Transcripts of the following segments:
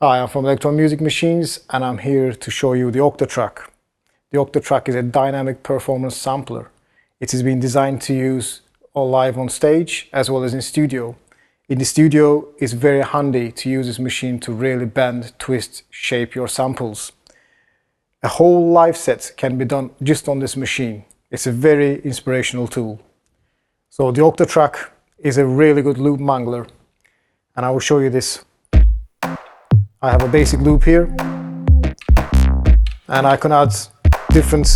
Hi, I'm from Elektron Music Machines and I'm here to show you the Octatrack. The Octatrack is a dynamic performance sampler. It has been designed to use live on stage as well as in studio. In the studio, it's very handy to use this machine to really bend, twist, shape your samples. A whole live set can be done just on this machine. It's a very inspirational tool. So the Octatrack is a really good loop mangler, and I will show you this. I have a basic loop here, and I can add different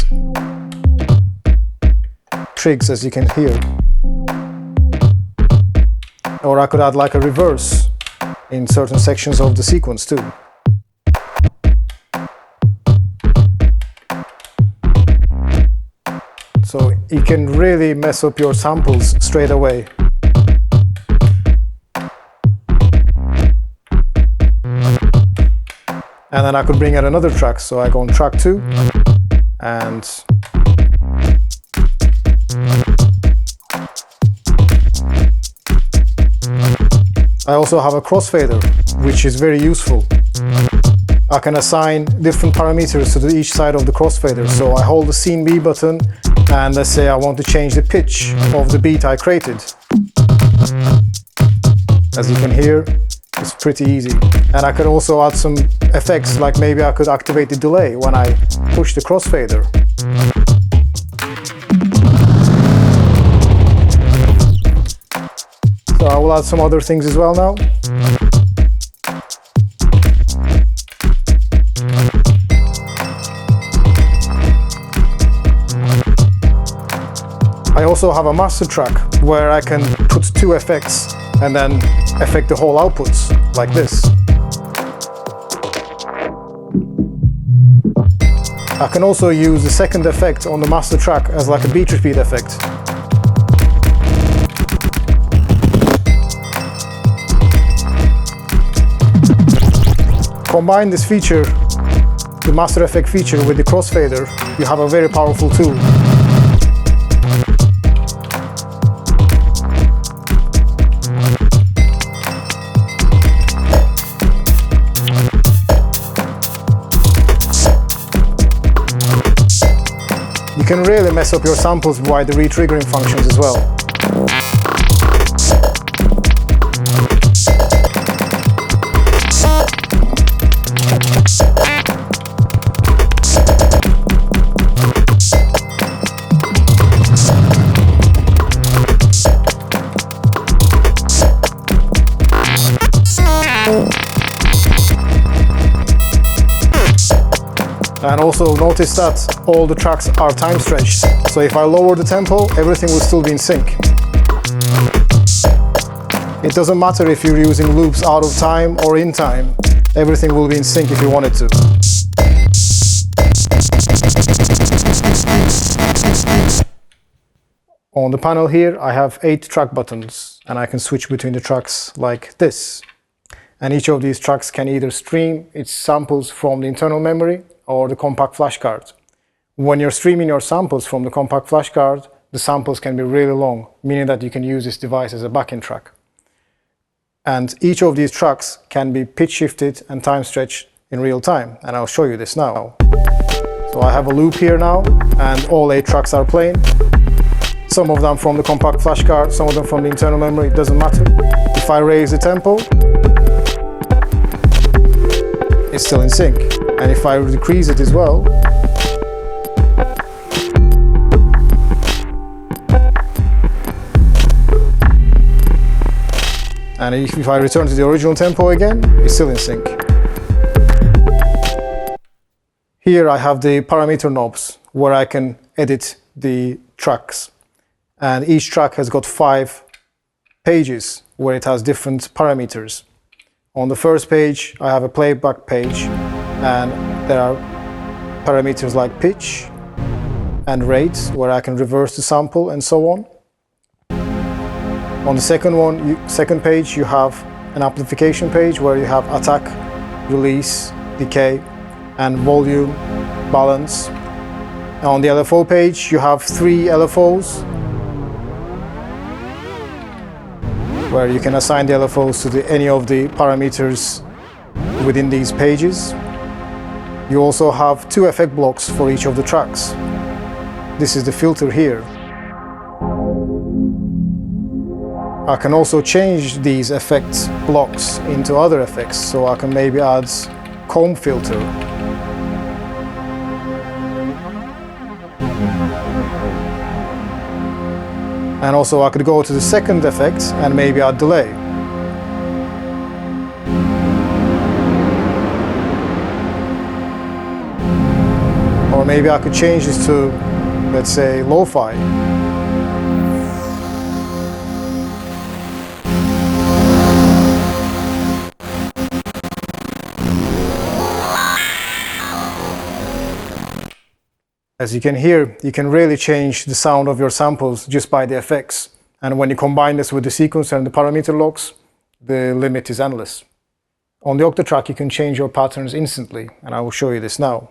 trigs, as you can hear. Or I could add like a reverse in certain sections of the sequence too. So you can really mess up your samples straight away. And then I could bring out another track, so I go on track 2 and I also have a crossfader, which is very useful. I can assign different parameters to each side of the crossfader. So I hold the scene B button and let's say I want to change the pitch of the beat I created. As you can hear, it's pretty easy. And I could also add some effects, like maybe I could activate the delay when I push the crossfader. So I will add some other things as well now. I also have a master track where I can put 2 effects and then affect the whole outputs, like this. I can also use the second effect on the master track as like a beat repeat effect. Combine this feature, the master effect feature, with the crossfader, you have a very powerful tool. You can really mess up your samples by the re-triggering functions as well. And also notice that all the tracks are time stretched. So if I lower the tempo, everything will still be in sync. It doesn't matter if you're using loops out of time or in time. Everything will be in sync if you want it to. On the panel here, I have 8 track buttons, and I can switch between the tracks like this. And each of these tracks can either stream its samples from the internal memory or the compact flash card. When you're streaming your samples from the compact flash card, the samples can be really long, meaning that you can use this device as a backing track. And each of these tracks can be pitch shifted and time stretched in real time, and I'll show you this now. So I have a loop here now, and all 8 tracks are playing. Some of them from the compact flash card, some of them from the internal memory, it doesn't matter. If I raise the tempo, it's still in sync. And if I decrease it as well, and if I return to the original tempo again, it's still in sync. Here I have the parameter knobs where I can edit the tracks. And each track has got 5 pages where it has different parameters. On the first page, I have a playback page, and there are parameters like pitch and rate, where I can reverse the sample and so on. On the second page, you have an amplification page where you have attack, release, decay, and volume, balance. And on the LFO page, you have 3 LFOs where you can assign the LFOs to any of the parameters within these pages. You also have two effect blocks for each of the tracks. This is the filter here. I can also change these effects blocks into other effects, so I can maybe add comb filter. And also I could go to the second effect and maybe add delay. Or maybe I could change this to, let's say, lo-fi. As you can hear, you can really change the sound of your samples just by the effects. And when you combine this with the sequencer and the parameter locks, the limit is endless. On the Octatrack, you can change your patterns instantly, and I will show you this now.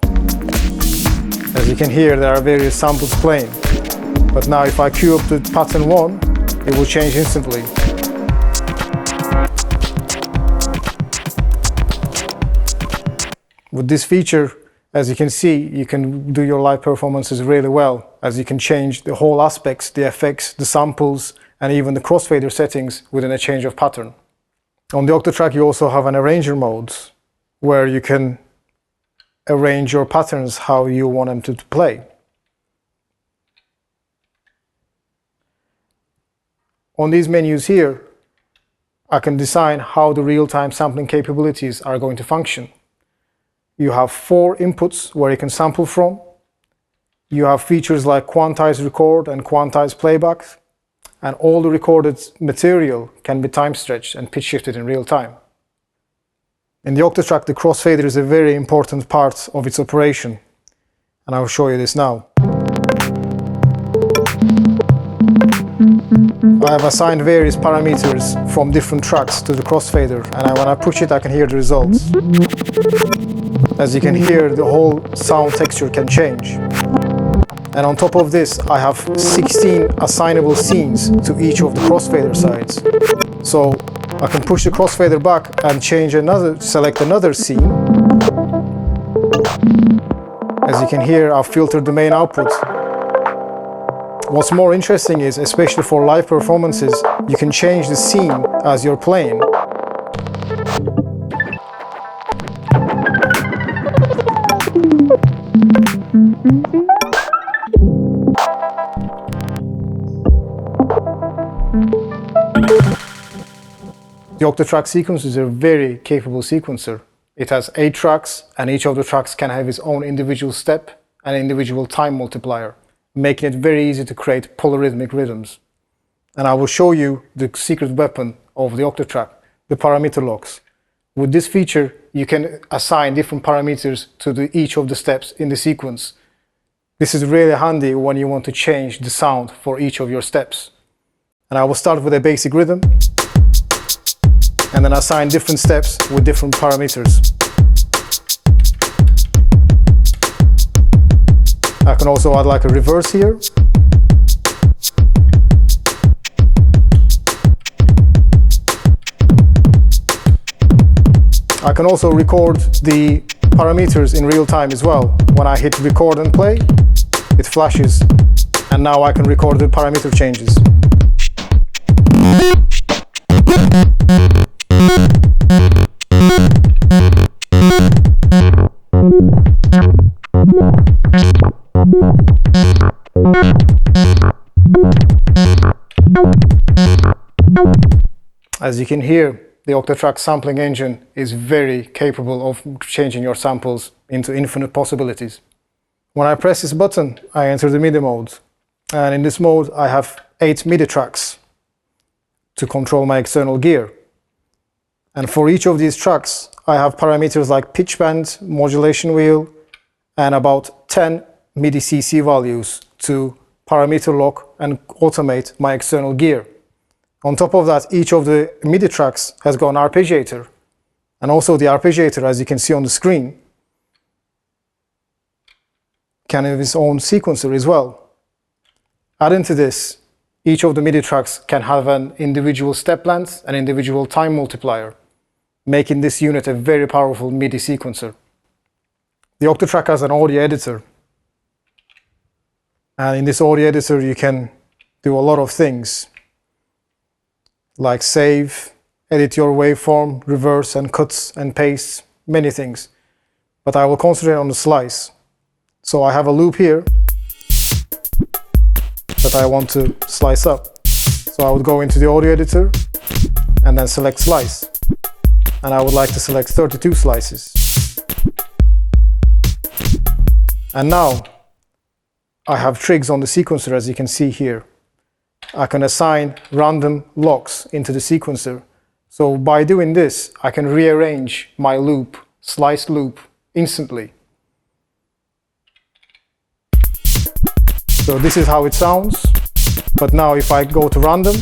As you can hear, there are various samples playing. But now if I queue up the pattern 1, it will change instantly. With this feature, as you can see, you can do your live performances really well, as you can change the whole aspects, the effects, the samples, and even the crossfader settings within a change of pattern. On the Octatrack, you also have an arranger mode, where you can arrange your patterns how you want them to play. On these menus here, I can design how the real-time sampling capabilities are going to function. You have 4 inputs where you can sample from. You have features like quantize record and quantize playback, and all the recorded material can be time stretched and pitch shifted in real time. In the Octatrack, the crossfader is a very important part of its operation, and I will show you this now. I have assigned various parameters from different tracks to the crossfader, and when I push it, I can hear the results. As you can hear, the whole sound texture can change. And on top of this, I have 16 assignable scenes to each of the crossfader sides. So I can push the crossfader back and select another scene. As you can hear, I've filtered the main output. What's more interesting is, especially for live performances, you can change the scene as you're playing. The Octatrack sequencer is a very capable sequencer. It has 8 tracks, and each of the tracks can have its own individual step and individual time multiplier, making it very easy to create polyrhythmic rhythms. And I will show you the secret weapon of the Octatrack, the parameter locks. With this feature, you can assign different parameters to each of the steps in the sequence. This is really handy when you want to change the sound for each of your steps. And I will start with a basic rhythm, and then assign different steps with different parameters. I can also add like a reverse here. I can also record the parameters in real time as well. When I hit record and play, it flashes, and now I can record the parameter changes. As you can hear, the Octatrack sampling engine is very capable of changing your samples into infinite possibilities. When I press this button, I enter the MIDI mode. And in this mode, I have 8 MIDI tracks to control my external gear. And for each of these tracks, I have parameters like pitch bend, modulation wheel, and about 10 MIDI CC values to parameter lock and automate my external gear. On top of that, each of the MIDI tracks has got an arpeggiator. And also the arpeggiator, as you can see on the screen, can have its own sequencer as well. Adding to this, each of the MIDI tracks can have an individual step length and individual time multiplier. making this unit a very powerful MIDI sequencer. The Octatrack has an audio editor, and in this audio editor you can do a lot of things like save, edit your waveform, reverse and cuts and paste, many things. But I will concentrate on the slice. So I have a loop here that I want to slice up. So I would go into the audio editor and then select slice. And I would like to select 32 slices. And now I have trigs on the sequencer, as you can see here. I can assign random locks into the sequencer. So by doing this, I can rearrange my loop, sliced loop, instantly. So this is how it sounds. But now if I go to random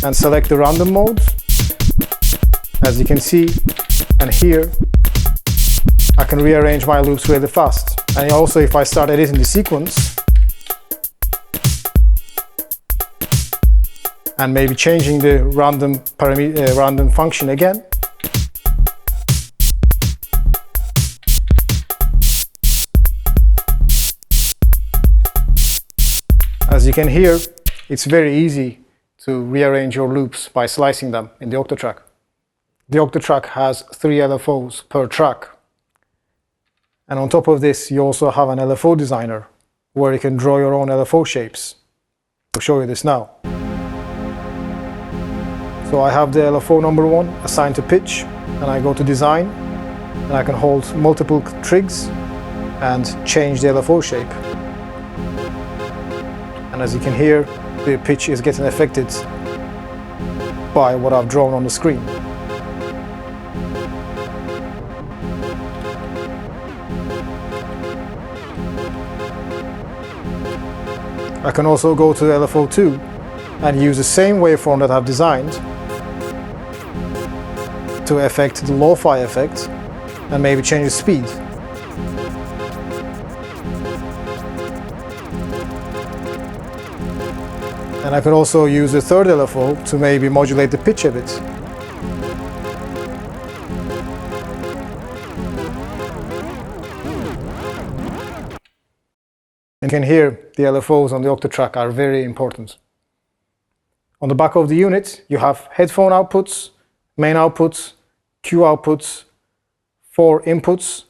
and select the random mode, as you can see, and here, I can rearrange my loops really fast. And also if I start editing the sequence, and maybe changing the random function again, as you can hear, it's very easy to rearrange your loops by slicing them in the Octatrack. The Octatrack has 3 LFOs per track. And on top of this, you also have an LFO designer where you can draw your own LFO shapes. I'll show you this now. So I have the LFO number 1 assigned to pitch, and I go to design, and I can hold multiple trigs and change the LFO shape. And as you can hear, the pitch is getting affected by what I've drawn on the screen. I can also go to LFO 2 and use the same waveform that I've designed to affect the lo-fi effect and maybe change the speed. And I can also use the third LFO to maybe modulate the pitch a bit. You can hear the LFOs on the Octatrack are very important. On the back of the unit, you have headphone outputs, main outputs, Q outputs, 4 inputs,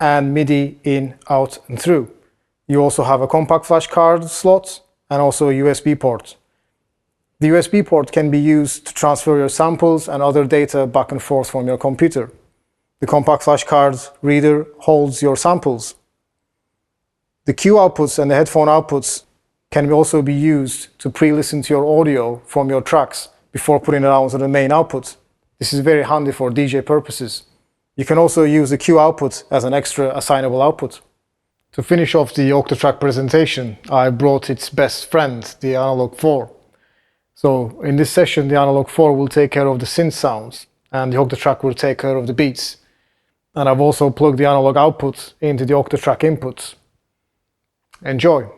and MIDI in, out, and through. You also have a compact flash card slot and also a USB port. The USB port can be used to transfer your samples and other data back and forth from your computer. The compact flash card reader holds your samples. The Q outputs and the headphone outputs can also be used to pre-listen to your audio from your tracks before putting it out to the main output. This is very handy for DJ purposes. You can also use the Q output as an extra assignable output. To finish off the Octatrack presentation, I brought its best friend, the Analog 4. So in this session, the Analog 4 will take care of the synth sounds and the Octatrack will take care of the beats. And I've also plugged the analog output into the Octatrack inputs. Enjoy!